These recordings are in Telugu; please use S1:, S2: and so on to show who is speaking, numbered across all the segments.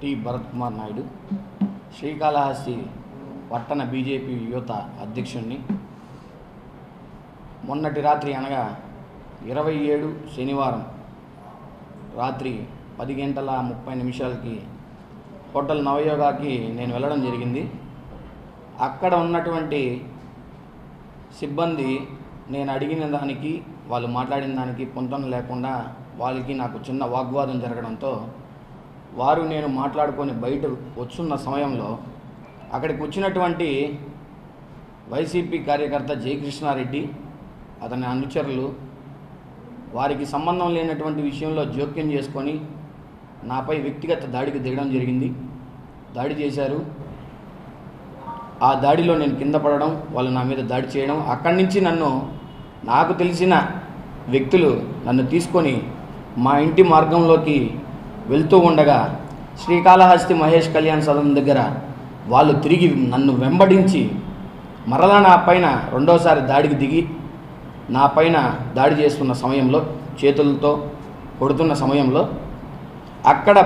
S1: టి భరత్ కుమార్ నాయుడు, శ్రీకాళహస్తి పట్టణ బీజేపీ యువత అధ్యక్షుడిని. మొన్నటి రాత్రి అనగా 27 శనివారం రాత్రి 10:30 హోటల్ నవయోగాకి నేను వెళ్ళడం జరిగింది. అక్కడ ఉన్నటువంటి సిబ్బంది నేను అడిగిన దానికి వాళ్ళు మాట్లాడిన దానికి పొంతన లేకుండా వాళ్ళకి నాకు చిన్న వాగ్వాదం జరగడంతో వారు నేను మాట్లాడుకొని బయట వచ్చున్న సమయంలో అక్కడికి వచ్చినటువంటి వైసీపీ కార్యకర్త జయకృష్ణారెడ్డి, అతని అనుచరులు వారికి సంబంధం లేనటువంటి విషయంలో జోక్యం చేసుకొని నాపై వ్యక్తిగత దాడికి దిగడం జరిగింది. దాడి చేశారు. ఆ దాడిలో నేను కింద పడడం, వాళ్ళు నా మీద దాడి చేయడం, అక్కడి నుంచి నాకు తెలిసిన వ్యక్తులు నన్ను తీసుకొని మా ఇంటి మార్గంలోకి వెళ్తూ ఉండగా శ్రీకాళహస్తి మహేష్ కళ్యాణ్ సదన్ దగ్గర వాళ్ళు తిరిగి నన్ను వెంబడించి మరలా నా పైన రెండోసారి దాడికి దిగి నా పైన దాడి చేస్తున్న సమయంలో, చేతులతో కొడుతున్న సమయంలో అక్కడ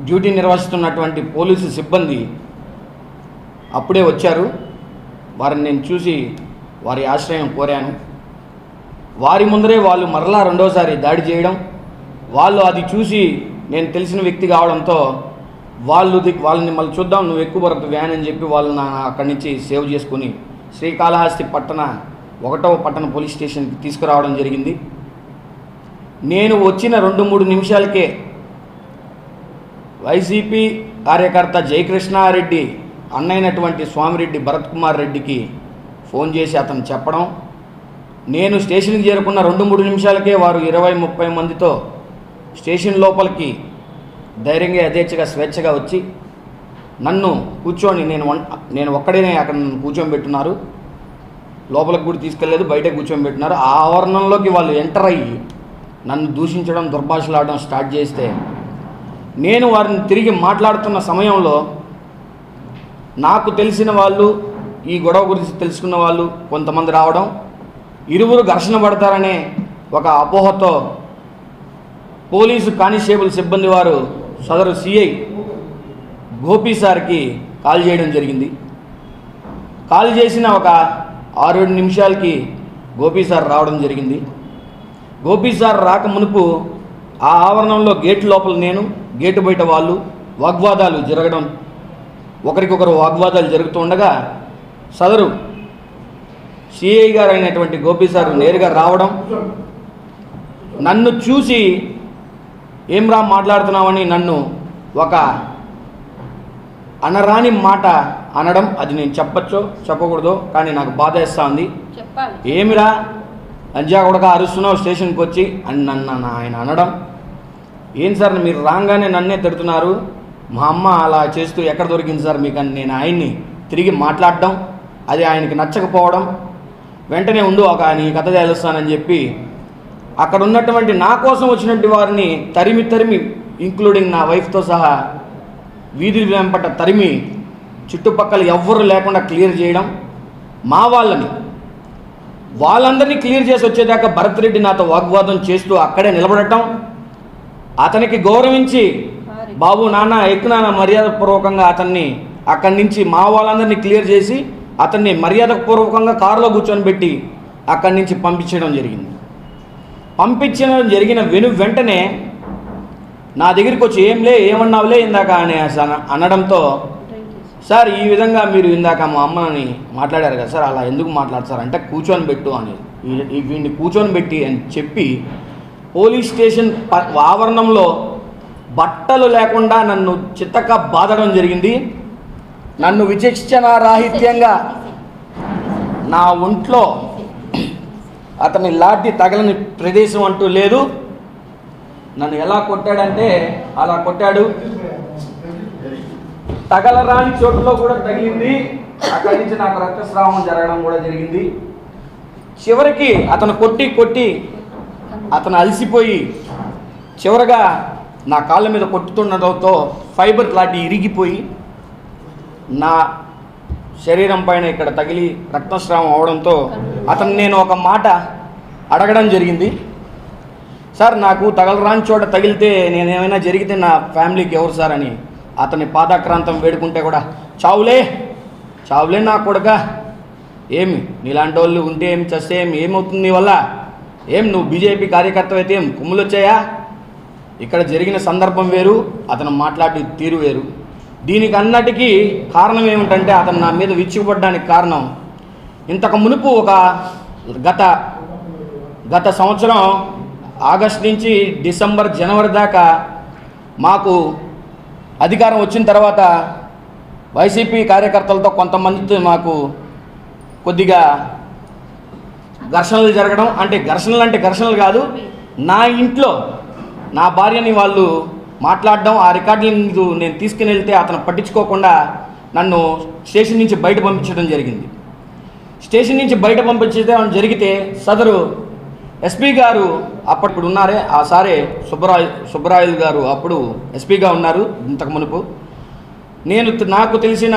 S1: డ్యూటీ నిర్వహిస్తున్నటువంటి పోలీసు సిబ్బంది అప్పుడే వచ్చారు. వారిని నేను చూసి వారి ఆశ్రయం కోరాను. వారి ముందరే వాళ్ళు మరలా రెండోసారి దాడి చేయడం, వాళ్ళు అది చూసి నేను తెలిసిన వ్యక్తి కావడంతో వాళ్ళని మళ్ళీ చూద్దాం, నువ్వు ఎక్కువ వరకు వ్యాన్ అని చెప్పి వాళ్ళు అక్కడి నుంచి సేవ్ చేసుకుని శ్రీకాళహస్తి పట్టణ 1వ పట్టణ పోలీస్ స్టేషన్కి తీసుకురావడం జరిగింది. నేను వచ్చిన 2-3 నిమిషాలకే వైసీపీ కార్యకర్త జయకృష్ణారెడ్డి అన్నైనటువంటి స్వామిరెడ్డి భరత్ కుమార్ రెడ్డికి ఫోన్ చేసి అతను చెప్పడం, నేను స్టేషన్కి చేరుకున్న 2-3 నిమిషాలకే వారు 20-30 మందితో స్టేషన్ లోపలికి ధైర్యంగా యథేచ్ఛగా స్వేచ్ఛగా వచ్చి నన్ను కూర్చొని నేను ఒక్కడేనే అక్కడ కూర్చొని పెట్టున్నారు. లోపలికి కూడా తీసుకెళ్ళలేదు, బయట కూర్చొని పెట్టినారు. ఆ ఆవరణంలోకి వాళ్ళు ఎంటర్ అయ్యి నన్ను దూషించడం, దుర్భాషలాడడం స్టార్ట్ చేస్తే నేను వారిని తిరిగి మాట్లాడుతున్న సమయంలో నాకు తెలిసిన వాళ్ళు, ఈ గొడవ గురించి తెలుసుకున్న వాళ్ళు కొంతమంది రావడం, ఇరువురు ఘర్షణ పడతారనే ఒక అపోహతో పోలీసు కానిస్టేబుల్ సిబ్బంది వారు సదరు సిఐ గోపి సార్కి కాల్ చేయడం జరిగింది. కాల్ చేసిన ఒక 6-7 నిమిషాలకి గోపి సార్ రావడం జరిగింది. గోపి సార్ రాక మునుపు ఆ ఆవరణంలో గేటు లోపల నేను, గేటు బయట వాళ్ళు వాగ్వాదాలు జరగడం, ఒకరికొకరు వాగ్వాదాలు జరుగుతూ ఉండగా సదరు సిఐ గారు అయినటువంటి గోపి సార్ నేరుగా రావడం, నన్ను చూసి ఏం రా మాట్లాడుతున్నామని నన్ను ఒక అనరాని మాట అనడం, అది నేను చెప్పచ్చో చెప్పకూడదో కానీ నాకు బాధ వేస్తూ ఉంది. ఏమిరా అంజా కొడక అరుస్తున్నావు స్టేషన్కి వచ్చి అని నన్ను ఆయన అనడం, ఏం సార్ మీరు రాగానే నన్నే తిడుతున్నారు, మా అమ్మ అలా చేస్తూ ఎక్కడ దొరికింది సార్ మీకు అని నేను ఆయన్ని తిరిగి మాట్లాడడం, అది ఆయనకి నచ్చకపోవడం, వెంటనే ఉండు నీ కథ తెలుస్తానని చెప్పి అక్కడ ఉన్నటువంటి నా కోసం వచ్చినటువంటి వారిని తరిమి ఇంక్లూడింగ్ నా వైఫ్తో సహా వీధి వెంపట తరిమి చుట్టుపక్కల ఎవ్వరు లేకుండా క్లియర్ చేయడం, మా వాళ్ళందరినీ క్లియర్ చేసి వచ్చేదాకా భరత్ రెడ్డి నాతో వాగ్వాదం చేస్తూ అక్కడే నిలబడటం, అతనికి గౌరవించి బాబు నాన్న ఎక్కునాన్న మర్యాదపూర్వకంగా అతన్ని అక్కడి నుంచి మా వాళ్ళందరినీ క్లియర్ చేసి అతన్ని మర్యాదపూర్వకంగా కారులో కూర్చొని పెట్టి అక్కడి నుంచి పంపించడం జరిగిన వెంటనే నా దగ్గరికి వచ్చి ఏమన్నావులే ఇందాక అని అనడంతో, సార్ ఈ విధంగా మీరు ఇందాక మా అమ్మని మాట్లాడారు కదా సార్, అలా ఎందుకు మాట్లాడతారు అంటే కూర్చొని పెట్టు అని, వీడిని కూర్చొని పెట్టి అని చెప్పి పోలీస్ స్టేషన్ ఆవరణంలో బట్టలు లేకుండా నన్ను చిత్తక బాధడం జరిగింది. నన్ను విచక్షణారాహిత్యంగా నా ఒంట్లో అతని లాఠీ తగలని ప్రదేశం అంటూ లేదు. నన్ను ఎలా కొట్టాడంటే అలా కొట్టాడు. తగలరాని చోటులో కూడా తగిలింది. అక్కడి నుంచి నాకు రక్తస్రావం జరగడం కూడా జరిగింది. చివరికి అతను కొట్టి అతను అలసిపోయి చివరగా నా కాళ్ళ మీద కొట్టుతుండటంతో ఫైబర్ లాంటి ఇరిగిపోయి నా శరీరం పైన ఇక్కడ తగిలి రక్తస్రావం అవడంతో అతను నేను ఒక మాట అడగడం జరిగింది. సార్ నాకు తగలరాని చోట తగిలితే నేనేమైనా జరిగితే నా ఫ్యామిలీకి ఎవరు సార్ అని అతని పాదాక్రాంతం వేడుకుంటే కూడా చావులే నా కొడుక, ఏమి నీలాంటి వాళ్ళు ఉంటే ఏం చేస్తే ఏమవుతుంది నీ వల్ల, ఏం నువ్వు బీజేపీ కార్యకర్త అయితే ఏం కుమ్ములు వచ్చాయా? ఇక్కడ జరిగిన సందర్భం వేరు, అతను మాట్లాడే తీరు వేరు. దీనికి అన్నటికీ కారణం ఏమిటంటే అతను నా మీద విచ్చుకుపడడానికి కారణం ఇంతకు మునుపు ఒక గత సంవత్సరం ఆగస్టు నుంచి డిసెంబర్ జనవరి దాకా మాకు అధికారం వచ్చిన తర్వాత వైసీపీ కార్యకర్తలతో కొంతమందితో మాకు కొద్దిగా ఘర్షణలు జరగడం, అంటే ఘర్షణలు కాదు, నా ఇంట్లో నా భార్యని వాళ్ళు మాట్లాడడం, ఆ రికార్డులను నేను తీసుకుని వెళ్తే అతను పట్టించుకోకుండా నన్ను స్టేషన్ నుంచి బయట పంపించడం జరిగింది. స్టేషన్ నుంచి బయట పంపించడం జరిగితే సదరు ఎస్పీ గారు అప్పటిప్పుడు ఉన్నారే, ఆ సారే సుబ్బరాయలు గారు అప్పుడు ఎస్పీగా ఉన్నారు ఇంతకు మునుపు. నాకు తెలిసిన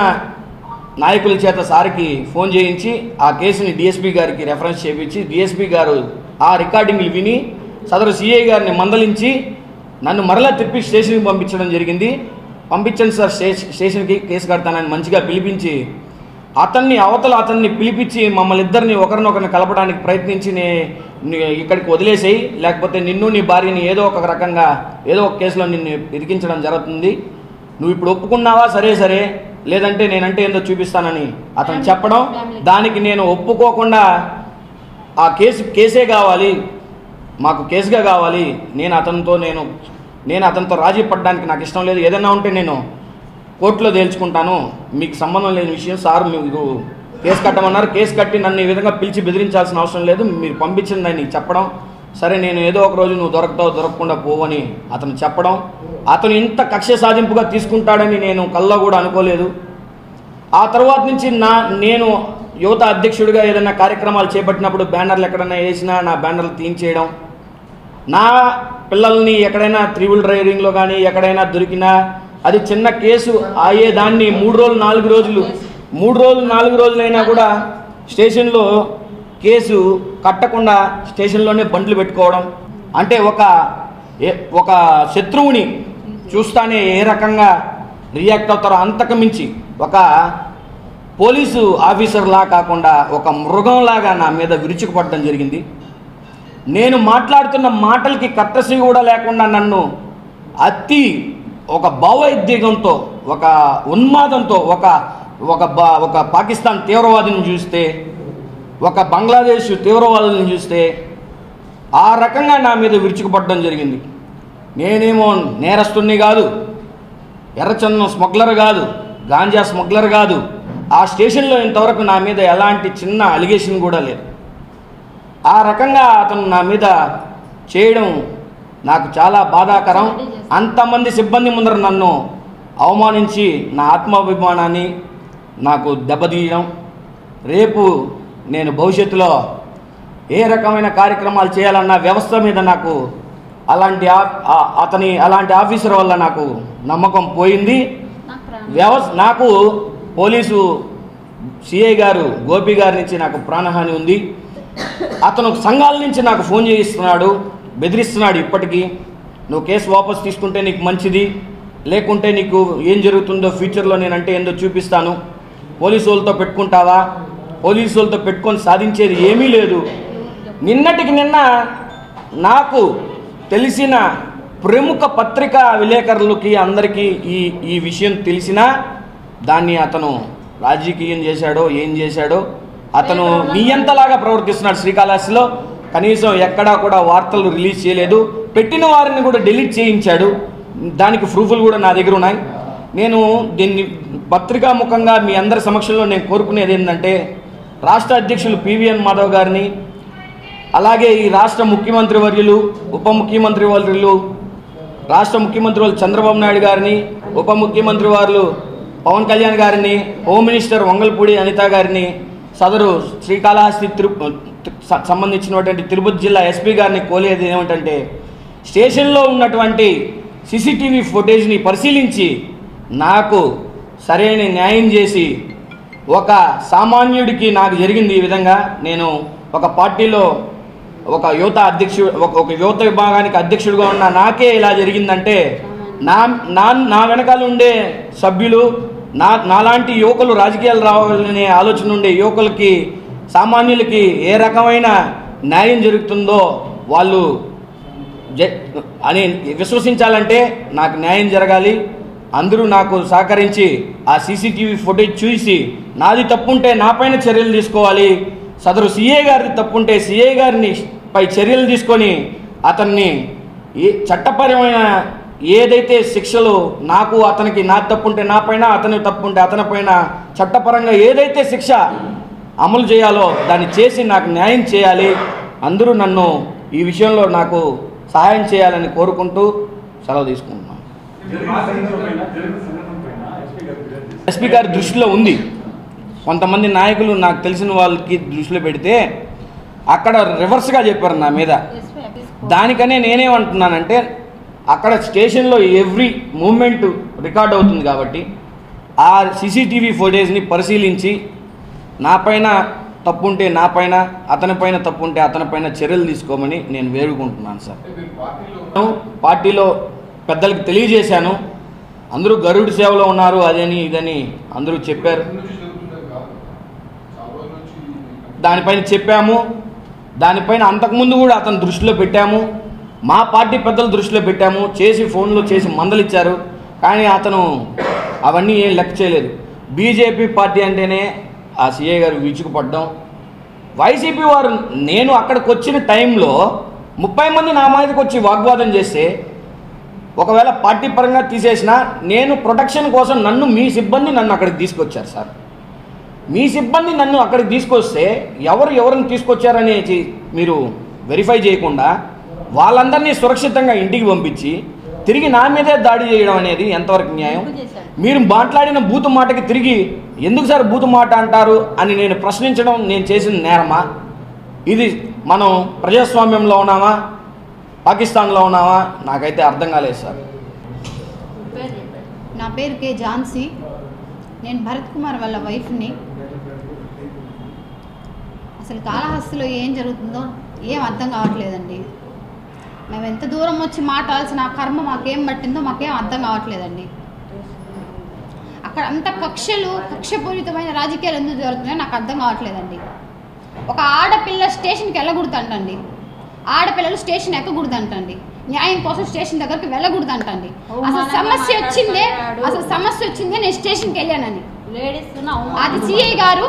S1: నాయకుల చేత సార్కి ఫోన్ చేయించి ఆ కేసుని డిఎస్పీ గారికి రెఫరెన్స్ చేయించి డిఎస్పీ గారు ఆ రికార్డింగ్లు విని సదరు సిఐ గారిని మందలించి నన్ను మరలా తిప్పి స్టేషన్కి పంపించడం జరిగింది. పంపించండి సార్ స్టేషన్కి, కేసు కడతానని మంచిగా పిలిపించి అతన్ని పిలిపించి మమ్మల్ని ఇద్దరిని ఒకరినొకరిని కలపడానికి ప్రయత్నించి ఇక్కడికి వదిలేసేయి, లేకపోతే నిన్ను నీ భార్యని ఏదో ఒక రకంగా ఏదో ఒక కేసులో నిన్ను ఇరికించడం జరుగుతుంది, నువ్వు ఇప్పుడు ఒప్పుకున్నావా సరే, లేదంటే నేనంటే ఏందో చూపిస్తానని అతను చెప్పడం, దానికి నేను ఒప్పుకోకుండా ఆ కేసే కావాలి, మాకు కేసుగా కావాలి, నేను అతనితో రాజీ పడడానికి నాకు ఇష్టం లేదు, ఏదైనా ఉంటే నేను కోర్టులో తేల్చుకుంటాను, మీకు సంబంధం లేని విషయం, సార్ మీకు కేసు కట్టమన్నారు, కేసు కట్టి నన్ను ఈ విధంగా పిలిచి బెదిరించాల్సిన అవసరం లేదు, మీరు పంపించింది అని చెప్పడం, సరే నేను ఏదో ఒక రోజు నువ్వు దొరకకుండా పోవని అతను చెప్పడం, అతను ఇంత కక్ష సాధింపుగా తీసుకుంటాడని నేను కల్లో కూడా అనుకోలేదు. ఆ తర్వాత నుంచి నేను యువత అధ్యక్షుడిగా ఏదైనా కార్యక్రమాలు చేపట్టినప్పుడు బ్యానర్లు ఎక్కడైనా వేసినా నా బ్యానర్లు తీయించేయడం, నా పిల్లల్ని ఎక్కడైనా త్రిబుల్ డ్రైవింగ్లో కానీ ఎక్కడైనా దొరికినా అది చిన్న కేసు అయ్యేదాన్ని 3 రోజులు 4 రోజులైనా కూడా స్టేషన్లో కేసు కట్టకుండా స్టేషన్లోనే బండ్లు పెట్టుకోవడం, అంటే ఒక శత్రువుని చూస్తానే ఏ రకంగా రియాక్ట్ అవుతారో అంతకు మించి ఒక పోలీసు ఆఫీసర్లా కాకుండా ఒక మృగంలాగా నా మీద విరుచుకుపడడం జరిగింది. నేను మాట్లాడుతున్న మాటలకి కట్టసి కూడా లేకుండా నన్ను ఒక భావోద్వేగంతో, ఒక ఉన్మాదంతో, ఒక పాకిస్తాన్ తీవ్రవాదిని చూస్తే, ఒక బంగ్లాదేశ్ తీవ్రవాదులను చూస్తే ఆ రకంగా నా మీద విరుచుకుపడడం జరిగింది. నేనేమో నేరస్తుని కాదు, ఎర్రచందనం స్మగ్లర్ కాదు, గాంజా స్మగ్లర్ కాదు. ఆ స్టేషన్లో ఇంతవరకు నా మీద ఎలాంటి చిన్న అలిగేషన్ కూడా లేదు. ఆ రకంగా అతను నా మీద చేయడం నాకు చాలా బాధాకరం. అంతమంది సిబ్బంది ముందర నన్ను అవమానించి నా ఆత్మాభిమానాన్ని నాకు దెబ్బతీయడం, రేపు నేను భవిష్యత్తులో ఏ రకమైన కార్యక్రమాలు చేయాలన్న వ్యవస్థ మీద నాకు అలాంటి ఆఫీసర్ వల్ల నాకు నమ్మకం పోయింది. నాకు పోలీసు సిఐ గారు గోపి గారి నుంచి నాకు ప్రాణహాని ఉంది. అతను సంఘాల నుంచి నాకు ఫోన్ చేయిస్తున్నాడు, బెదిరిస్తున్నాడు. ఇప్పటికీ నువ్వు కేసు వాపసు తీసుకుంటే నీకు మంచిది, లేకుంటే నీకు ఏం జరుగుతుందో ఫ్యూచర్లో నేనంటే ఏందో చూపిస్తాను, పోలీసు వాళ్ళతో పెట్టుకుంటావా, పోలీసు వాళ్ళతో పెట్టుకొని సాధించేది ఏమీ లేదు. నిన్నటికి నిన్న నాకు తెలిసిన ప్రముఖ పత్రికా విలేకరులకి అందరికీ ఈ విషయం తెలిసినా దాన్ని అతను రాజకీయం చేశాడో ఏం చేశాడో, అతను నియంతలాగా ప్రవర్తిస్తున్నాడు. శ్రీకాళహస్తిలో కనీసం ఎక్కడా కూడా వార్తలు రిలీజ్ చేయలేదు, పెట్టిన వారిని కూడా డిలీట్ చేయించాడు. దానికి ప్రూఫ్లు కూడా నా దగ్గర ఉన్నాయి. నేను దీన్ని పత్రికాముఖంగా మీ అందరి సమక్షంలో నేను కోరుకునేది ఏంటంటే, రాష్ట్ర అధ్యక్షులు పివిఎన్ మాధవ్ గారిని, అలాగే ఈ రాష్ట్ర ముఖ్యమంత్రి వర్యులు, ఉప ముఖ్యమంత్రి వర్యులు, రాష్ట్ర ముఖ్యమంత్రి వాళ్ళు చంద్రబాబు నాయుడు గారిని, ఉప ముఖ్యమంత్రి వారు పవన్ కళ్యాణ్ గారిని, హోమ్ మినిస్టర్ వంగల్పూడి అనిత గారిని, సదరు శ్రీకాళహస్తి సంబంధించినటువంటి తిరుపతి జిల్లా ఎస్పీ గారిని కోరేది ఏమిటంటే, స్టేషన్లో ఉన్నటువంటి సీసీటీవీ ఫుటేజ్ని పరిశీలించి నాకు సరైన న్యాయం చేసి, ఒక సామాన్యుడికి నాకు జరిగింది ఈ విధంగా, నేను ఒక పార్టీలో ఒక యువత ఒక యువత విభాగానికి అధ్యక్షుడిగా ఉన్న నాకే ఇలా జరిగిందంటే నా వెనకాల ఉండే సభ్యులు నాలాంటి యువకులు రాజకీయాలు రావాలనే ఆలోచన ఉండే యువకులకి సామాన్యులకి ఏ రకమైన న్యాయం జరుగుతుందో వాళ్ళు అని విశ్వసించాలంటే నాకు న్యాయం జరగాలి. అందరూ నాకు సహకరించి ఆ సీసీటీవీ ఫుటేజ్ చూసి నాది తప్పుంటే నాపైన చర్యలు తీసుకోవాలి. సదరు సిఐ గారిది తప్పుంటే సిఐ గారిని పై చర్యలు తీసుకొని అతన్ని చట్టపరమైన ఏదైతే శిక్షలు నాకు అతనికి నా తప్పుంటే నాపైన అతని తప్పుంటే అతనిపైన చట్టపరంగా ఏదైతే శిక్ష అమలు చేయాలో దాన్ని చేసి నాకు న్యాయం చేయాలి. అందరూ నన్ను ఈ విషయంలో నాకు సహాయం చేయాలని కోరుకుంటూ సెలవు తీసుకుంటున్నాను. ఎస్పీ గారి దృష్టిలో ఉంది. కొంతమంది నాయకులు నాకు తెలిసిన వాళ్ళకి దృష్టిలో పెడితే అక్కడ రివర్స్గా చెప్పారు నా మీద. దానికనే నేనేమంటున్నానంటే అక్కడ స్టేషన్లో ఎవ్రీ మూమెంట్ రికార్డ్ అవుతుంది కాబట్టి ఆ సీసీటీవీ ఫుటేజ్ని పరిశీలించి నాపైన తప్పుంటే నాపైన అతనిపైన తప్పుంటే అతనిపైన చర్యలు తీసుకోమని నేను వేడుకుంటున్నాను సార్. పార్టీలో పెద్దలకు తెలియజేశాను. అందరూ గరుడు సేవలో ఉన్నారు అదని ఇదని అందరూ చెప్పారు. దానిపైన చెప్పాము. దానిపైన అంతకుముందు కూడా అతని దృష్టిలో పెట్టాము. మా పార్టీ పెద్దల దృష్టిలో పెట్టాము. చేసి ఫోన్లో చేసి మందలిచ్చారు. కానీ అతను అవన్నీ ఏం లెక్క చేయలేదు. బీజేపీ పార్టీ అంటేనే ఆ సిఐ గారు విరుచుకుపడ్డం. వైసీపీ వారు నేను అక్కడికి వచ్చిన టైంలో 30 మంది నా మీదకి వచ్చి వాగ్వాదం చేస్తే ఒకవేళ పార్టీ పరంగా తీసేసినా నేను ప్రొటెక్షన్ కోసం మీ సిబ్బంది నన్ను అక్కడికి తీసుకొచ్చారు సార్. మీ సిబ్బంది నన్ను అక్కడికి తీసుకొస్తే ఎవరిని తీసుకొచ్చారనేది మీరు వెరిఫై చేయకుండా వాళ్ళందరినీ సురక్షితంగా ఇంటికి పంపించి తిరిగి నా మీదే దాడి చేయడం అనేది ఎంతవరకు న్యాయం? మీరు మాట్లాడిన బూతు మాటకి తిరిగి ఎందుకు సార్ బూతు మాట అంటారు అని నేను ప్రశ్నించడం నేను చేసిన నేరమా? ఇది మనం ప్రజాస్వామ్యంలో ఉన్నామా పాకిస్తాన్లో ఉన్నామా నాకైతే అర్థం కాలేదు సార్.
S2: నా పేరు కే ఝాన్సీ. నేను భరత్ కుమార్ వాళ్ళ వైఫ్ని. అసలు కాళహస్తిలో ఏం జరుగుతుందో ఏం అర్థం కావట్లేదండి. మేము ఎంత దూరం వచ్చి మాట్లాడాల్సిన కర్మ మాకేం పట్టిందో మాకేం అర్థం కావట్లేదండి. అక్కడ అంత కక్షపూరితమైన రాజకీయాలు ఎందుకు జరుగుతున్నాయో నాకు అర్థం కావట్లేదండి. ఒక ఆడపిల్ల స్టేషన్కి వెళ్ళకూడదంటండి. ఆడపిల్లలు స్టేషన్ ఎక్కకూడదంటండి. న్యాయం కోసం స్టేషన్ దగ్గరికి వెళ్ళకూడదంటండి. అసలు సమస్య వచ్చిందే నేను స్టేషన్కి వెళ్ళానని. అది సిఐ గారు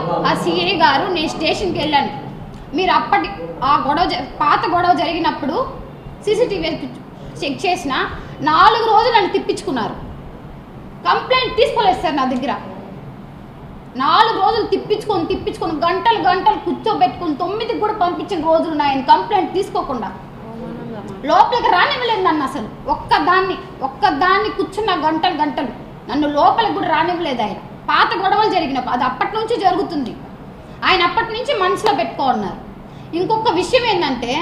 S2: నేను స్టేషన్కి వెళ్ళాను. మీరు అప్పటి పాత గొడవ జరిగినప్పుడు సీసీటీవీ చెక్ చేసిన 4 రోజులు నన్ను తిప్పించుకున్నారు. కంప్లైంట్ తీసుకోలేదు సార్ నా దగ్గర. 4 రోజులు తిప్పించుకొని గంటలు కూర్చోబెట్టుకుని 9కి కూడా పంపించిన రోజులు ఆయన కంప్లైంట్ తీసుకోకుండా లోపలికి రానివ్వలేదు నన్ను. అసలు ఒక్కదాన్ని కూర్చున్న గంటలు నన్ను లోపలికి కూడా రానివ్వలేదు ఆయన. పాత గొడవలు జరిగినప్పుడు అది అప్పటి నుంచి జరుగుతుంది. ఆయన అప్పటి నుంచి మనసులో పెట్టుకోన్నారు. ఇంకొక విషయం ఏంటంటే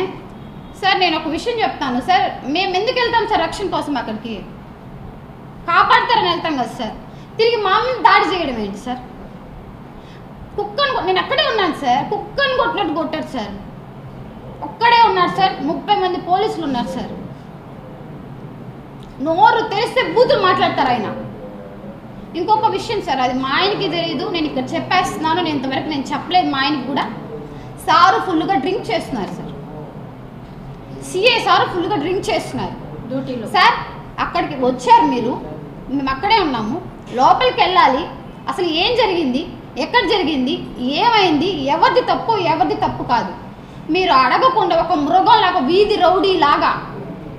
S2: సార్, నేను ఒక విషయం చెప్తాను సార్. మేము ఎందుకు వెళ్తాం సార్ రక్షణ కోసం? అక్కడికి కాపాడతారని వెళ్తాం కదా సార్. తిరిగి మా మీద దాడి చేయడం ఏంటి సార్? నేను అక్కడే ఉన్నాను సార్. కుక్కని కొట్టినట్టు కొట్టారు సార్. ఒక్కడే ఉన్నారు సార్. 30 మంది పోలీసులు ఉన్నారు సార్. నోరు తెరిస్తే బూతులు మాట్లాడతారు ఆయన. ఇంకొక విషయం సార్, అది మా ఆయనకి తెలియదు. నేను ఇక్కడ చెప్పేస్తున్నాను. నేను ఇంతవరకు నేను చెప్పలేదు మా ఆయనకి కూడా. సారు ఫుల్గా డ్రింక్ చేస్తున్నారు సార్. సిఏ సార్ ఫుల్గా డ్రింక్ చేస్తున్నారు డ్యూటీలో సార్. అక్కడికి వచ్చారు మీరు, మేము అక్కడే ఉన్నాము. లోపలికి వెళ్ళాలి. అసలు ఏం జరిగింది, ఎక్కడ జరిగింది, ఏమైంది, ఎవరిది తప్పు కాదు. మీరు అడగకుండా ఒక మృగంలాగా వీధి రౌడీ లాగా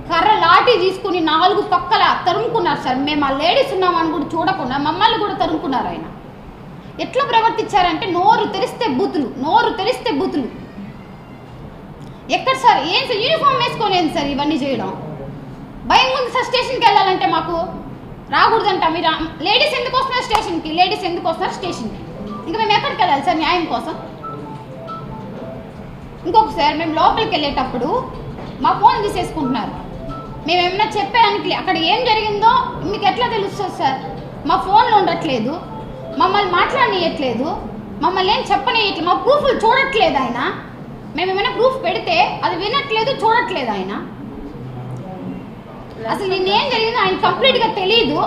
S2: కర్ర లాఠీ తీసుకుని 4 పక్కల తరుముకున్నారు సార్. మేము ఆ లేడీస్ ఉన్నామని కూడా చూడకుండా మమ్మల్ని కూడా తరుముకున్నారు ఆయన. ఎట్లా ప్రవర్తించారంటే నోరు తెరిస్తే బూతులు. ఎక్కడ సార్? ఏం సార్ యూనిఫామ్ వేసుకొని ఏంటి సార్ ఇవన్నీ చేయడం? భయం ఉంది సార్. స్టేషన్కి వెళ్ళాలంటే మాకు రాకూడదంట. మీరు లేడీస్ ఎందుకు వస్తున్నారు స్టేషన్కి? ఇంకా మేము ఎక్కడికి వెళ్ళాలి సార్ న్యాయం కోసం? ఇంకొకసారి మేము లోపలికి వెళ్ళేటప్పుడు మా ఫోన్ తీసేసుకుంటున్నారు. మేము ఏమన్నా చెప్పడానికి అక్కడ ఏం జరిగిందో మీకు ఎట్లా తెలుస్తుంది సార్? మా ఫోన్లో ఉండట్లేదు, మమ్మల్ని మాట్లాడనియట్లేదు, మమ్మల్ని ఏం చెప్పనియట్లేదు, మా ప్రూఫ్లు చూడట్లేదు ఆయన. మేము ఏమైనా ప్రూఫ్ పెడితే అది వినట్లేదు, చూడట్లేదు ఆయన. అసలు నేనేం జరిగిందో ఆయన కంప్లీట్గా తెలియదు.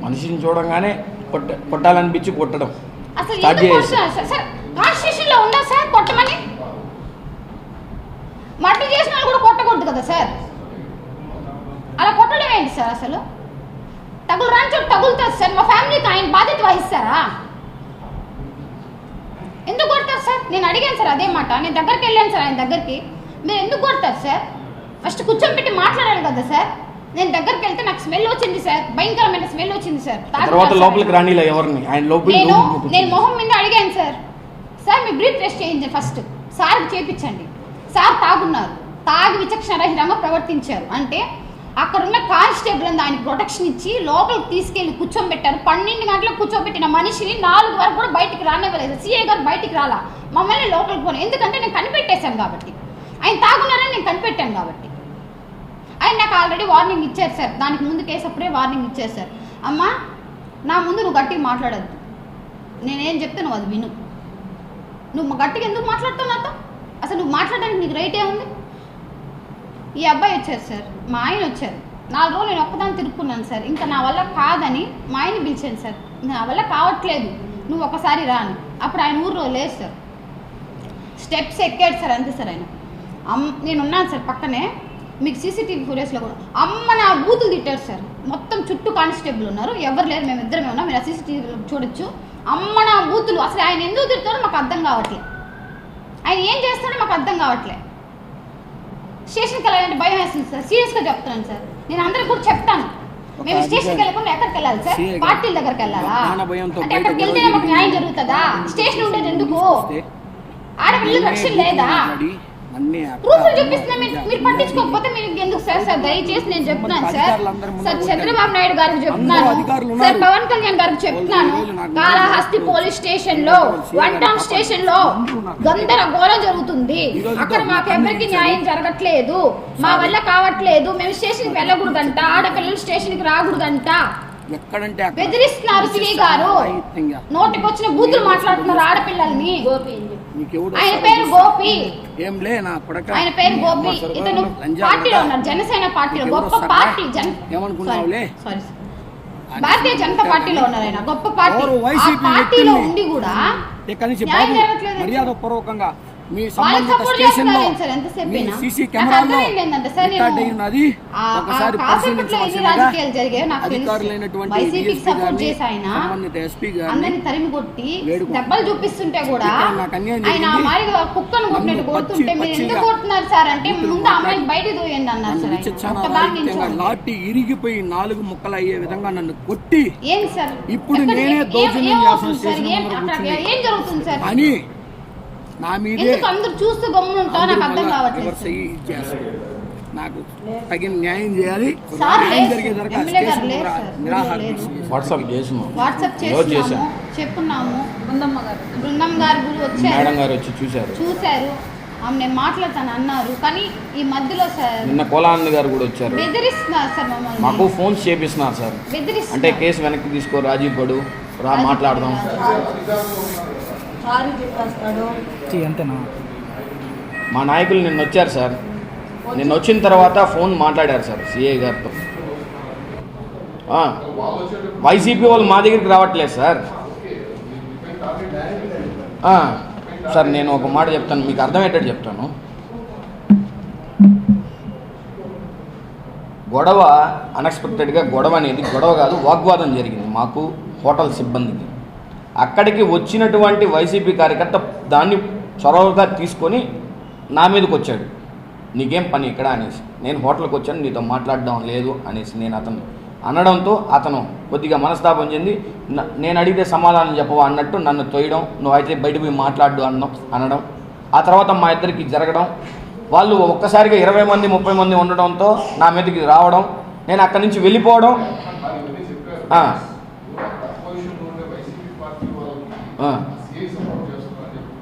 S1: మనిషిని చూడంగానే కొట్టాలనిపించి కొట్టడం
S2: అసలు సార్ కాన్స్టిట్యూషన్లో ఉందా సార్ కొట్టమని? మర్డర్ చేసిన వాళ్ళు కూడా కొట్టకూడదు కదా సార్. అలా కొట్టడం ఏంటి సార్? అసలు తగులు రాని చోటు తగులుతుంది సార్. మా ఫ్యామిలీకి ఆయన బాధ్యత వహిస్తారా? ఎందుకు కొడతారు సార్? నేను అడిగాను సార్ అదే మాట. నేను దగ్గరికి వెళ్ళాను సార్ ఆయన దగ్గరికి. మీరు ఎందుకు కొడతారు సార్? ఫస్ట్ కూర్చొని పెట్టి మాట్లాడాలి కదా సార్. నేను దగ్గరికి వెళ్తే నాకు స్మెల్ వచ్చింది సార్, భయంకరమైన స్మెల్ వచ్చింది సార్. నేను మొహం మీద అడిగాను సార్, సార్ మీ బ్రీత్ టెస్ట్ చేయించండి ఫస్ట్, సార్కి చేయించండి. సార్ తాగున్నారు, తాగి విచక్షణరహితంగా ప్రవర్తించారు. అంటే అక్కడున్న కానిస్టేబుల్ అంతా ఆయన ప్రొటెక్షన్ ఇచ్చి లోపలికి తీసుకెళ్లి కూర్చోబెట్టారు. 12 గంటలకు కూర్చోబెట్టిన మనిషిని 4 వరకు కూడా బయటికి రానివ్వలేదు. సిఐ గారు బయటికి రాలా, మమ్మల్ని లోపలికి పోను. ఎందుకంటే నేను కనిపెట్టేశాను కాబట్టి, ఆయన తాగున్నారని నేను కనిపెట్టాను కాబట్టి. ఆయన నాకు ఆల్రెడీ వార్నింగ్ ఇచ్చారు సార్. దానికి ముందు కేసు అప్పుడే వార్నింగ్ ఇచ్చారు సార్. అమ్మా నా ముందు నువ్వు గట్టిగా మాట్లాడద్దు, నేనేం చెప్తే నువ్వు అది విను. నువ్వు గట్టిగా ఎందుకు మాట్లాడుతావు నాతో? అసలు నువ్వు మాట్లాడడానికి నీకు రైట్ ఏముంది? ఈ అబ్బాయి వచ్చారు సార్, మా ఆయన వచ్చారు. 4 రోజులు నేను ఒక్కదాన్ని తిరుక్కున్నాను సార్. ఇంకా నా వల్ల కాదని మా ఆయన పిలిచాను సార్. నా వల్ల కావట్లేదు, నువ్వు ఒకసారి రాను. అప్పుడు ఆయన ఊర్లో లేదు సార్, స్టెప్స్ ఎక్కాడు సార్, అంతే సార్. ఆయన నేను ఉన్నాను సార్ పక్కనే, మీకు సీసీటీవీ ఫుటేజ్లో కూడా అమ్మ నా బూతులు తిట్టారు సార్. మొత్తం చుట్టూ కానిస్టేబుల్ ఉన్నారు, ఎవరు లేరు, మేము ఇద్దరమే ఉన్నాం. మీరు ఆ సీసీటీవీలో చూడొచ్చు. అమ్మ నా బూతులు. అసలు ఆయన ఎందుకు తిడతాడో మాకు అర్థం కావట్లేదు, ఆయన ఏం చేస్తాడో మాకు అర్థం కావట్లేదు. స్టేషన్కి వెళ్ళాలంటే భయం వేస్తుంది సార్, సీరియస్గా చెప్తున్నాను సార్. నేను అందరికి కూడా చెప్తాను, మేము స్టేషన్కి వెళ్ళకుండా ఎక్కడికి వెళ్ళాలి సార్? పార్టీల దగ్గరికి వెళ్ళాలా? అంటే ఎక్కడికి వెళ్తేనే మాకు న్యాయం జరుగుతుందా? స్టేషన్ ఉండేది ఎందుకు? ఆడపిల్లలకు రక్షణ లేదా? ప్రూఫ్లు చూపిస్తున్నా మీరు పట్టించుకోకపోతే మీరు ఎందుకు సార్? సార్ దయచేసి నేను చెప్తున్నాను సార్, సార్ చంద్రబాబు నాయుడు గారికి చెప్తున్నాను, సార్ పవన్ కళ్యాణ్ గారికి చెప్తున్నాను. కాళహస్తి పోలీస్ స్టేషన్ లో, 1 టౌన్ స్టేషన్ లో గందరగోళం జరుగుతుంది. అక్కడ మాకు ఎవరికి న్యాయం జరగట్లేదు, మా వల్ల కావట్లేదు. మేము స్టేషన్కి వెళ్ళకూడదంట, ఆడపిల్లలు స్టేషన్కి రాకూడదంట, బెదిరిస్తున్నారు సిఐ గారు. నోటికి వచ్చిన బూతులు మాట్లాడుతున్నారు ఆడపిల్లల్ని. ఆయన పేరు గోపి, ఆయన పేరు గోపి. ఇతను పార్టీలో ఉన్నారు, జనసేన పార్టీలో, గొప్ప పార్టీ. భారతీయ జనతా పార్టీలో ఉన్నారు ఆయన, గొప్ప పార్టీ. పార్టీలో ఉండి కూడా న్యాయం జరగట్లేదు. మీ సంబంధిత స్టేషన్లో మీ సీసీ కెమెరాలో రికార్డ్ అయి ఉన్నది. ఒకసారి పరిశీలించవలసిందిగా అధికారులైనటువంటి సంబంధిత ఎస్పీ గారిని తరిమి కొట్టి దెబ్బలు చూపిస్తుంటే కూడా ఆయన మారిగా కుక్కను కొట్టినట్టు కొడుతుంటే మీరు ఎందుకు కొడుతున్నారు సార్ అంటే ముందు అమ్మాయిని బయట దూయండి అన్నారు.
S3: లాఠీ ఇరిగిపోయి 4 ముక్కలు అయ్యే విధంగా నన్ను కొట్టి
S2: ఏం సార్
S3: ఇప్పుడు నేనే దౌర్జన్యం
S2: ఏం జరుగుతుంది సార్
S3: అని నా మీదే
S2: అందరూ చూస్తూ గమ్మునుంటా. నాకు అర్థం కావట్లేదు.
S3: నాకు తగిన న్యాయం చేయాలి.
S1: వాట్సాప్
S2: చేసాము, చెప్పున్నాము. బృందం గారు
S1: వచ్చి
S2: చూశారు. నేను మాట్లాడతాను అన్నారు, కానీ ఈ మధ్యలో సార్
S1: నిన్న కోలానంద్ గారు కూడా వచ్చారు,
S2: బెదిరిస్తున్నారు సార్ మమ్మల్ని.
S1: మాకు ఫోన్స్ చేపిస్తున్నారు సార్, అంటే కేసు వెనక్కి తీసుకో, రాజీ పడు, రా మాట్లాడదాం. మా నాయకులు నిన్న వచ్చారు సార్. నిన్న వచ్చిన తర్వాత ఫోన్ మాట్లాడారు సార్ సిఐ గారితో. వైసీపీ వాళ్ళు మా దగ్గరికి రావట్లేదు సార్. సార్ నేను ఒక మాట చెప్తాను, మీకు అర్థమయ్యేటట్టు చెప్తాను. గొడవ అన్ఎక్స్పెక్టెడ్గా గొడవ అనేది గొడవ కాదు, వాగ్వాదం జరిగింది మాకు హోటల్ సిబ్బందికి. అక్కడికి వచ్చినటువంటి వైసీపీ కార్యకర్త దాన్ని చొరవగా తీసుకొని నా మీదకి వచ్చాడు, నీకేం పని ఇక్కడ అనేసి. నేను హోటల్కి వచ్చాను, నీతో మాట్లాడడం లేదు అనేసి నేను అతను అనడంతో అతను కొద్దిగా మనస్తాపం చెంది నేను అడిగితే సమాధానం చెప్పవా అన్నట్టు నన్ను తోయడం, నువ్వు అయితే బయట పోయి మాట్లాడు అనడం. ఆ తర్వాత మా ఇద్దరికి జరగడం, వాళ్ళు ఒక్కసారిగా 20 మంది 30 మంది ఉండడంతో నా మీదకి రావడం, నేను అక్కడి నుంచి వెళ్ళిపోవడం.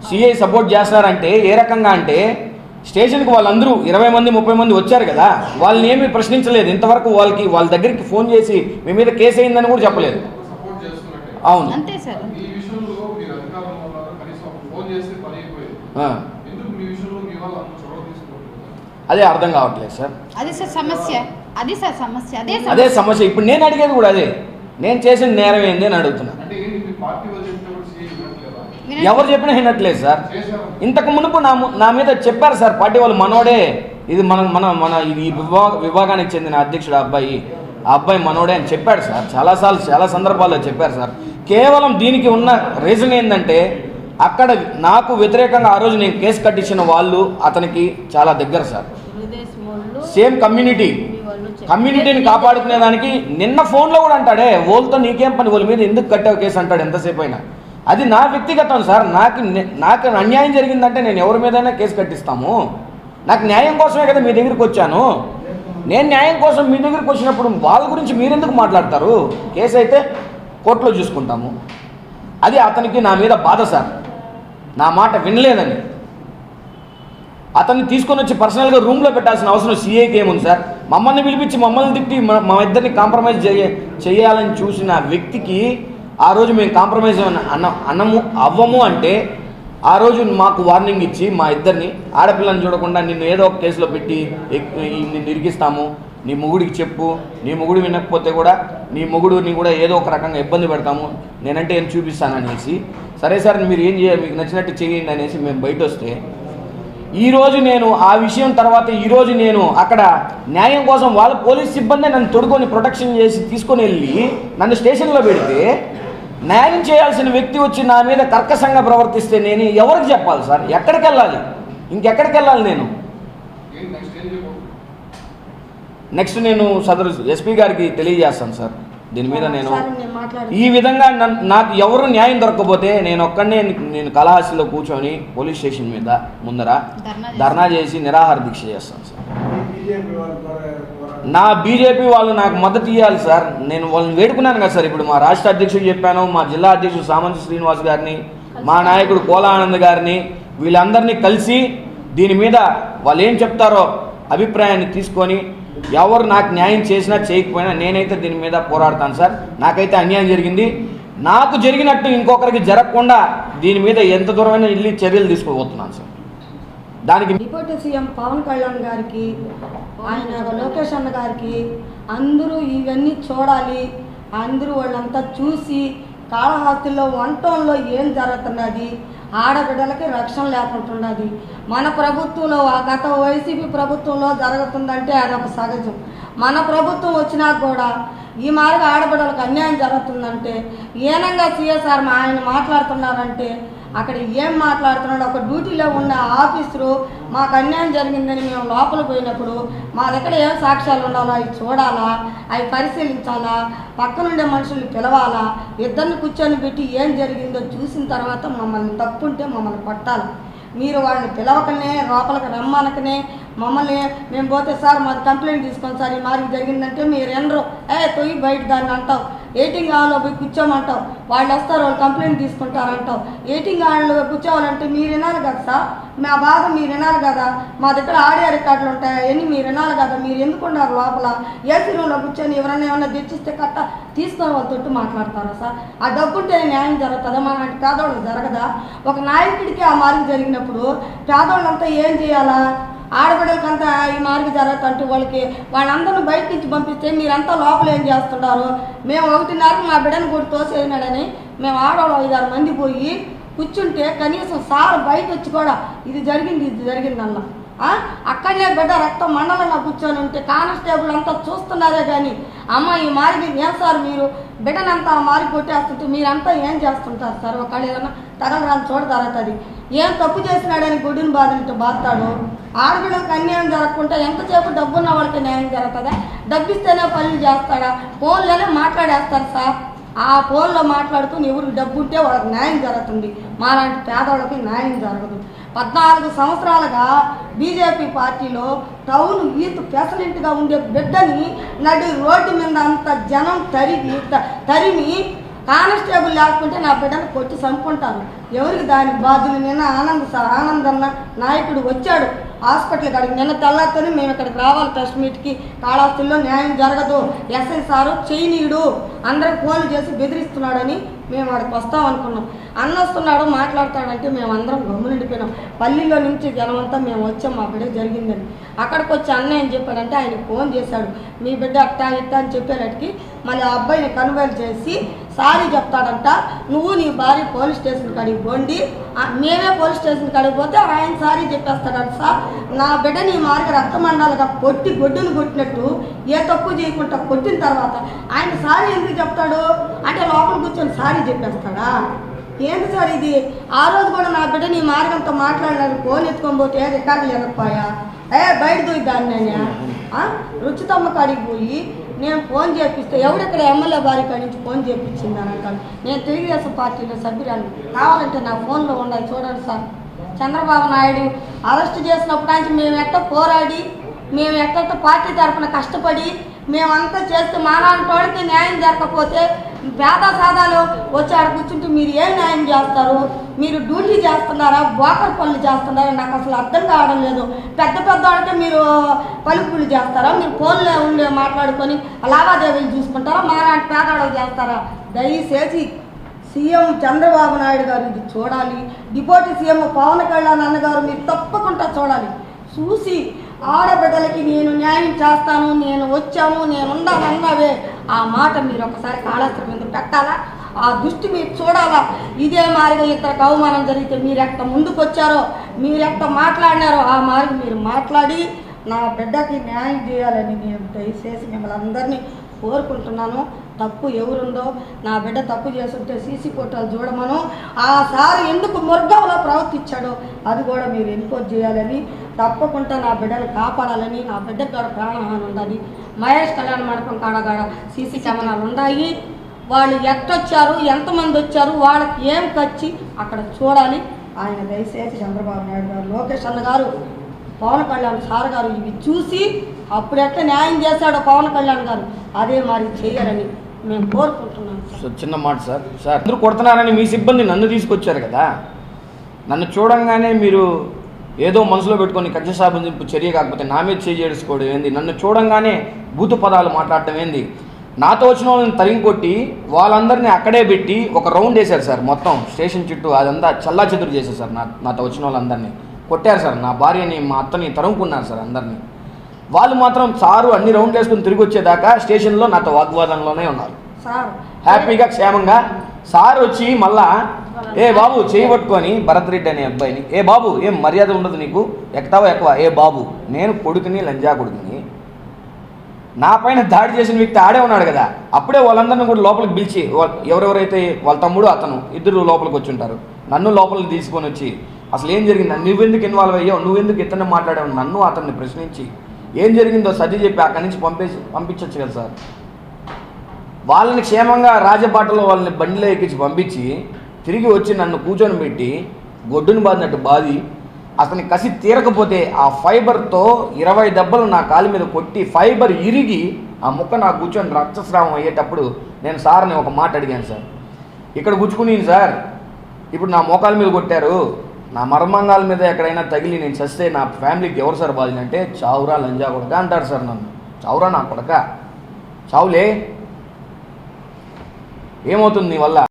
S1: సిఐ సపోర్ట్ చేస్తున్నారంటే ఏ రకంగా అంటే, స్టేషన్కి వాళ్ళందరూ 20 మంది 30 మంది వచ్చారు కదా, వాళ్ళని ఏమీ ప్రశ్నించలేదు ఇంతవరకు. వాళ్ళ దగ్గరికి ఫోన్ చేసి మీ మీద కేసు అయిందని కూడా చెప్పలేదు. అవును
S2: అంతే సార్.
S1: అదే అర్థం కావట్లేదు సార్.
S2: అది సార్ సమస్య, అది సార్ సమస్య,
S1: అదే సమస్య. ఇప్పుడు నేను అడిగేది కూడా అదే, నేను చేసిన నేరం ఏంది అని అడుగుతున్నా. ఎవరు చెప్పినా వినట్లేదు సార్. ఇంతకు మునుపు నా మీద చెప్పారు సార్, పార్టీ వాళ్ళు మనోడే, ఇది ఈ విభాగానికి చెందిన అధ్యక్షుడు ఆ అబ్బాయి మనోడే అని చెప్పాడు సార్. చాలాసార్లు చాలా సందర్భాల్లో చెప్పారు సార్. కేవలం దీనికి ఉన్న రీజన్ ఏంటంటే, అక్కడ నాకు వ్యతిరేకంగా ఆ రోజు నేను కేసు కట్టించిన వాళ్ళు అతనికి చాలా దగ్గర సార్. సేమ్ కమ్యూనిటీని కాపాడుకునేదానికి నిన్న ఫోన్లో కూడా అంటాడే, వాళ్ళతో నీకేం పని, వాళ్ళ మీద ఎందుకు కట్టావు కేసు అంటాడు ఎంతసేపు అయినా. అది నా వ్యక్తిగతం సార్. నాకు అన్యాయం జరిగిందంటే నేను ఎవరి మీదైనా కేసు కట్టిస్తాము. నాకు న్యాయం కోసమే కదా మీ దగ్గరికి వచ్చాను. నేను న్యాయం కోసం మీ దగ్గరికి వచ్చినప్పుడు వాళ్ళ గురించి మీరెందుకు మాట్లాడతారు? కేసు అయితే కోర్టులో చూసుకుంటాము. అది అతనికి నా మీద బాధ సార్, నా మాట వినలేదని. అతన్ని తీసుకొని వచ్చి పర్సనల్గా రూమ్లో పెట్టాల్సిన అవసరం సీఏకి ఏముంది సార్? మమ్మల్ని పిలిపించి మమ్మల్ని తిట్టి మా ఇద్దరిని కాంప్రమైజ్ చేయాలని చూసిన వ్యక్తికి ఆ రోజు మేము కాంప్రమైజ్ అవ్వము అంటే ఆ రోజు మాకు వార్నింగ్ ఇచ్చి మా ఇద్దరిని, ఆడపిల్లని చూడకుండా నిన్ను ఏదో ఒక కేసులో పెట్టి నిన్ను ఇరికిస్తాము, నీ మొగుడికి చెప్పు, నీ మొగుడు వినకపోతే కూడా నీ మొగుడిని కూడా ఏదో ఒక రకంగా ఇబ్బంది పెడతాము, నేనంటే ఏం చూపిస్తాననేసి, సరే సార్ మీరు ఏం చేయాలి, మీకు నచ్చినట్టు చేయండి అనేసి మేము బయట వస్తే, ఈరోజు నేను ఆ విషయం తర్వాత ఈరోజు నేను అక్కడ న్యాయం కోసం వాళ్ళ పోలీస్ సిబ్బంది నన్ను తొడుకొని ప్రొటెక్షన్ చేసి తీసుకొని వెళ్ళి నన్ను స్టేషన్లో పెడితే, న్యాయం చేయాల్సిన వ్యక్తి వచ్చి నా మీద కర్కశంగా ప్రవర్తిస్తే నేను ఎవరికి చెప్పాలి సార్? ఎక్కడికి వెళ్ళాలి? ఇంకెక్కడికి వెళ్ళాలి నేను? నెక్స్ట్ నేను సదరు ఎస్పీ గారికి తెలియజేస్తాను సార్. దీని మీద నేను ఈ విధంగా నాకు ఎవరు న్యాయం దొరకకపోతే నేను కళాహాస్తిలో కూర్చొని పోలీస్ స్టేషన్ మీద ముందర ధర్నా చేసి నిరాహార దీక్ష చేస్తాను సార్. నా బీజేపీ వాళ్ళు నాకు మద్దతు ఇవ్వాలి సార్. నేను వాళ్ళని వేడుకున్నాను కదా సార్. ఇప్పుడు మా రాష్ట్ర అధ్యక్షుడు చెప్పాను, మా జిల్లా అధ్యక్షుడు సామంత శ్రీనివాస్ గారిని, మా నాయకుడు కోలానంద్ గారిని, వీళ్ళందరినీ కలిసి దీని మీద వాళ్ళు ఏం చెప్తారో అభిప్రాయాన్ని తీసుకొని ఎవరు నాకు న్యాయం చేసినా చేయకపోయినా నేనైతే దీని మీద పోరాడతాను సార్. నాకైతే అన్యాయం జరిగింది, నాకు జరిగినట్టు ఇంకొకరికి జరగకుండా దీని మీద ఎంత దూరమైనా వెళ్ళి చర్యలు తీసుకోబోతున్నాను సార్. దానికి
S4: డిప్యూటీ సీఎం పవన్ కళ్యాణ్ గారికి, ఆయన లోకేష్ అన్న గారికి అందరూ ఇవన్నీ చూడాలి. అందరూ వాళ్ళంతా చూసి కాళహస్తిలో వంటంలో ఏం జరుగుతున్నది, ఆడబిడ్డలకి రక్షణ లేకుంటున్నది. మన ప్రభుత్వంలో గత వైసీపీ ప్రభుత్వంలో జరుగుతుందంటే అదొక సహజం. మన ప్రభుత్వం వచ్చినా కూడా ఈ మార్గ ఆడబిడ్డలకు అన్యాయం జరుగుతుందంటే ఏనంగా సిఎస్ఆర్ ఆయన మాట్లాడుతున్నారంటే అక్కడ ఏం మాట్లాడుతున్నాడు? ఒక డ్యూటీలో ఉన్న ఆఫీసరు మాకు అన్యాయం జరిగిందని మేము లోపల పోయినప్పుడు మా దగ్గర ఏం సాక్ష్యాలు ఉండాలా, అవి చూడాలా, అవి పరిశీలించాలా, పక్కనుండే మనుషుల్ని పిలవాలా, ఇద్దరిని కూర్చొని పెట్టి ఏం జరిగిందో చూసిన తర్వాత మమ్మల్ని తప్పుంటే మమ్మల్ని కొట్టాలి. మీరు వాళ్ళని పిలవకనే లోపలికి రమ్మనకనే మమ్మల్ని మేము పోతే సార్ మాది కంప్లైంట్ తీసుకోండి సార్ ఈ మార్గం జరిగిందంటే మీరు ఎనరు తొయ్యి బయట దాన్ని అంటావు, ఎయిటింగ్ హాల్లో పోయి కూర్చోమంటావు, వాళ్ళు వస్తారు వాళ్ళు కంప్లైంట్ తీసుకుంటారంటావు. ఎయిటింగ్ హాల్లో కూర్చోవాలంటే మీరు వినాలి కదా సార్, మా బాధ మీరు వినాలి కదా, మా దగ్గర ఆడియో రికార్డులు ఉంటాయి అవన్నీ మీరు వినాలి కదా. మీరు ఎందుకున్నారు లోపల ఏసీ రూమ్లో కూర్చొని ఎవరన్నా ఏమన్నా తెచ్చిస్తే కట్ట తీసుకొని వాళ్ళ తొట్టు మాట్లాడతారా సార్? ఆ డబ్బుంటే న్యాయం జరుగుతుందా? మన పేదవాళ్ళకి జరగదా? ఒక నాయకుడికి ఆ మార్గం జరిగినప్పుడు పేదవాళ్ళంతా ఏం చేయాలా? ఆడబిడ్డలకంతా ఈ మార్గం జరుగుతుంటే వాళ్ళందరూ బయట నుంచి పంపిస్తే మీరంతా లోపల ఏం చేస్తున్నారు? మేము 1:30కి మా బిడ్డను కూడా తోసేసినాడని మేము ఆడవాళ్ళు 5-6 మంది పోయి కూర్చుంటే కనీసం సార్ బయట వచ్చి కూడా ఇది జరిగిందన్న అక్కడనే బిడ్డ రక్తం మండలంగా కూర్చొని ఉంటే కానిస్టేబుల్ అంతా చూస్తున్నారే కానీ అమ్మ ఈ మార్గం ఏం సార్ మీరు బిడ్డనంతా మారి కొట్టేస్తుంటే మీరంతా ఏం చేస్తుంటారు సార్? ఒకళ్ళు ఏదైనా తగలరాని చోట జరుగుతుంది. ఏం తప్పు చేసినాడని గుడిని బాధంటే బాధతాడు. ఆడబిడ్డలకు అన్యాయం జరగకుండా ఎంతసేపు డబ్బున్న వాళ్ళకి న్యాయం జరుగుతుందా? డబ్బిస్తేనే పనులు చేస్తాడా? ఫోన్లోనే మాట్లాడేస్తారు సార్. ఆ ఫోన్లో మాట్లాడుతూ ఎవరికి డబ్బు ఉంటే వాళ్ళకి న్యాయం జరుగుతుంది, మాలాంటి పేదవాళ్ళకి న్యాయం జరగదు. 14 సంవత్సరాలుగా బీజేపీ పార్టీలో టౌన్ యూత్ ప్రెసిడెంట్గా ఉండే బిడ్డని నడి రోడ్డు మీద అంత జనం తరిమి కానిస్టేబుల్ లేకుంటే నా బిడ్డను కొట్టి చంపుకుంటాను. ఎవరికి దానికి బాధ్యులు? నిన్న ఆనందన్న నాయకుడు వచ్చాడు హాస్పిటల్ కాడికి. నిన్న తెల్లారితోనే మేము ఇక్కడికి రావాలి ప్రెస్ మీట్కి, కాళహస్తిలో న్యాయం జరగదు, ఎస్ఐ సారు చేయనీయుడు అందరికి ఫోన్లు చేసి బెదిరిస్తున్నాడని మేము వాడికి వస్తాం అనుకున్నాం. అన్న వస్తున్నాడు మాట్లాడతాడంటే మేము అందరం గమ్మునుండిపోయినాం. పల్లిలో నుంచి జనమంతా మేము వచ్చాం, మా బిడ్డ జరిగిందని. అక్కడికి వచ్చి అన్న ఏం చెప్పాడంటే ఆయనకు ఫోన్ చేశాడు, మీ బిడ్డ అట్టా ఇట్టా అని చెప్పేటట్టుకి మళ్ళీ ఆ అబ్బాయిని కన్వైల్ చేసి సారీ చెప్తాడంట, నువ్వు నీ భార్య పోలీస్ స్టేషన్ కాడికి పోండి, మేమే పోలీస్ స్టేషన్ కాడికి పోతే ఆయన సారీ చెప్పేస్తాడంట. సార్ నా బిడ్డ నీ మార్గ రక్తమండాలుగా కొట్టి గొడ్డును కొట్టినట్టు ఏ తప్పు చేయకుండా కొట్టిన తర్వాత ఆయన సారీ ఎందుకు చెప్తాడు అంటే లోపల కూర్చొని సారీ చెప్పేస్తాడా? ఏంటి సార్ ఇది? ఆ రోజు కూడా నా బిడ్డ నీ మార్గంతో మాట్లాడినారు, ఫోన్ ఎత్తుకొని పోతే రికార్డులు ఎనకపోయా బయట దూయి దాన్ని రుచితమ్మ కాడికి పోయి నేను ఫోన్ చేపిస్తే ఎవరిక్కడ ఎమ్మెల్యే భార్య కాడి నుంచి ఫోన్ చేయించింది అని అంటాను. నేను తెలుగుదేశం పార్టీలో సభ్యురాలు, కావాలంటే నా ఫోన్లో ఉండాలి చూడండి సార్. చంద్రబాబు నాయుడు అరెస్ట్ చేసినప్పుడు నుంచి మేము ఎట్ట పోరాడి, మేము ఎట్ట పార్టీ తరఫున కష్టపడి మేమంతా చేస్తే మాలాంటి న్యాయం జరగకపోతే పేద సాదాలు వచ్చి ఆడ కూర్చుంటే మీరు ఏం న్యాయం చేస్తారు? మీరు డ్యూటీ చేస్తున్నారా, బోకర్ పనులు చేస్తున్నారా? నాకు అసలు అర్థం కావడం లేదు. పెద్ద పెద్ద వాళ్ళకే మీరు పలుకులు చేస్తారా? మీరు ఫోన్లో ఉండే మాట్లాడుకొని లావాదేవీలు చూసుకుంటారా? మాలాంటి పేదవాళ్ళు చేస్తారా? దయచేసి సీఎం చంద్రబాబు నాయుడు గారు ఇది చూడాలి. డిప్యూటీ సీఎం పవన్ కళ్యాణ్ అన్నగారు మీరు తప్పకుండా చూడాలి. చూసి ఆడబిడ్డలకి నేను న్యాయం చేస్తాను, నేను వచ్చాను, నేను ఉన్నానన్నావే ఆ మాట మీరు ఒకసారి కాళేశ్వరం మీద పెట్టాలా? ఆ దృష్టి మీరు చూడాలా? ఇదే మారిగా ఇతరకు అవమానం జరిగితే మీరు ఎట్ట ముందుకు వచ్చారో, మీరు ఎట్ట మాట్లాడినారో ఆ మారి మీరు మాట్లాడి నా బిడ్డకి న్యాయం చేయాలని నేను దయచేసి మిమ్మల్ని అందరినీ కోరుకుంటున్నాను. తప్పు ఎవరుందో, నా బిడ్డ తప్పు చేస్తుంటే సీసీ ఫోటోలు చూడమను, ఆ సార్ ఎందుకు ముర్గంలో ప్రవర్తించాడో అది కూడా మీరు ఎన్క్వైరీ చేయాలని, తప్పకుండా నా బిడ్డను కాపాడాలని, నా బిడ్డకు కూడా ప్రాణహాని ఉండాలి. మహేష్ కళ్యాణ మండపం కాడ సీసీ కెమెరాలు ఉన్నాయి. వాళ్ళు ఎట్టొచ్చారు, ఎంతమంది వచ్చారు, వాళ్ళకి ఏం ఖర్చు అక్కడ చూడాలి. ఆయన దయచేసి చంద్రబాబు నాయుడు గారు, లోకేష్ అన్న గారు, పవన్ కళ్యాణ్ సార్ గారు ఇవి చూసి అప్పుడెట్లా న్యాయం చేశాడో పవన్ కళ్యాణ్ గారు అదే మరి చేయాలని మేము కోరుకుంటున్నాం.
S1: చిన్న మాట సార్, అందరూ కొడుతున్నారని మీ సిబ్బంది నన్ను తీసుకొచ్చారు కదా, నన్ను చూడంగానే మీరు ఏదో మనసులో పెట్టుకొని కక్ష సాధింపు చర్య కాకపోతే నా మీద చేసుకోవడం ఏంది? నన్ను చూడంగానే బూతు పదాలు మాట్లాడటం ఏంది? నాతో వచ్చిన వాళ్ళని తరిగి కొట్టి వాళ్ళందరినీ అక్కడే పెట్టి ఒక రౌండ్ వేశారు సార్. మొత్తం స్టేషన్ చుట్టూ అదంతా చల్లా చెదురు చేశారు సార్. నాతో వచ్చిన వాళ్ళందరినీ కొట్టారు సార్. నా భార్యని, మా అత్తని తరుముకున్నారు సార్ అందరినీ. వాళ్ళు మాత్రం సారు అన్ని రౌండ్లు వేసుకుని తిరిగి వచ్చేదాకా స్టేషన్లో నాతో వాగ్వాదంలోనే ఉన్నారు. హ్యాపీగా క్షేమంగా సార్ వచ్చి మళ్ళా ఏ బాబు చేయి పట్టుకొని భరత్ రెడ్డి అనే అబ్బాయిని, ఏ బాబు ఏం మర్యాద ఉండదు నీకు, ఎక్కుతావా ఎక్కువ, ఏ బాబు నేను కొడుకుని లంజా కొడుకుని, నా పైన దాడి చేసిన వ్యక్తి ఆడే ఉన్నాడు కదా, అప్పుడే వాళ్ళందరినీ కూడా లోపలికి పిలిచి ఎవరెవరైతే వాళ్ళ తమ్ముడు అతను ఇద్దరు లోపలికి వచ్చి ఉంటారు, నన్ను లోపలికి తీసుకొని వచ్చి అసలు ఏం జరిగింది, నువ్వెందుకు ఇన్వాల్వ్ అయ్యావు, నువ్వెందుకు ఇతన్ని మాట్లాడావు, నన్ను అతన్ని ప్రశ్నించి ఏం జరిగిందో సర్ది చెప్పి అక్కడి నుంచి పంపించవచ్చు కదా సార్. వాళ్ళని క్షేమంగా రాజబాటలో వాళ్ళని బండిలో ఎక్కించి పంపించి తిరిగి వచ్చి నన్ను కూర్చొని పెట్టి గొడ్డును బాదినట్టు బాది అతని కసి తీరకపోతే ఆ ఫైబర్తో 20 దెబ్బలు నా కాలు మీద కొట్టి ఫైబర్ ఇరిగి ఆ ముక్క నా కూర్చొని రక్తస్రావం అయ్యేటప్పుడు నేను సార్ని ఒక మాట అడిగాను సార్, ఇక్కడ గుచ్చుకుని సార్ ఇప్పుడు నా మోకాల మీద కొట్టారు, నా మర్మంగాల మీద ఎక్కడైనా తగిలి నేను చస్తే నా ఫ్యామిలీకి ఎవరు సార్ బాధ్యత అంటే చావురా లంజా కొడక అంటారు సార్. నన్ను చావురా నా కొడక, చావులే ఏమవుతుంది నీ వల్ల?